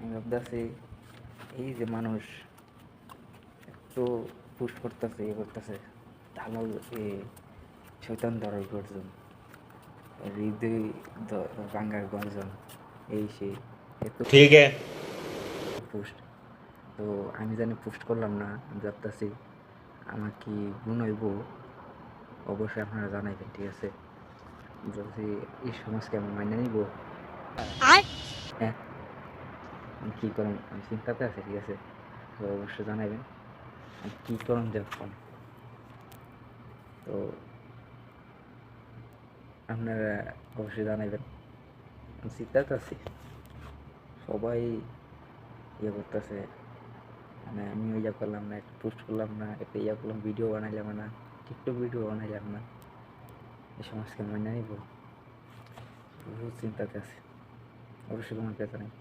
আমি ভাবতেছি এই যে মানুষ একটু পুশ করতেছে করতেছে দালাল শৈতান ধরার গর্জন, হৃদয় ভাঙ্গার গর্জন, এই সেই এত ठीक है। পোস্ট। তো আমি জানি পোস্ট করলাম না, আমি ভাবতেছি আমার কি গুণ হইব, অবশ্যই আপনারা জানাইবেন, ঠিক আছে? বলছি এই সমাজকে আমি মাইনে নিব। হ্যাঁ, আমি কী করুন, আমি চিন্তাতে আছি, ঠিক আছে? তো অবশ্যই জানাইবেন আমি কী করুন যখন। তো আপনারা অবশ্যই জানাইবেন, আমি চিন্তাতে আছি। সবাই করতেছে, মানে আমি করলাম না, একটা পোস্ট করলাম না, একটা করলাম, ভিডিও বানাইলাম না, টিকটক ভিডিও বানাইলাম না, এই সমাজকে মাইনে নিব, বহুত চিন্তাতে আছে। অবশ্যই তোমার কাছে জানাই।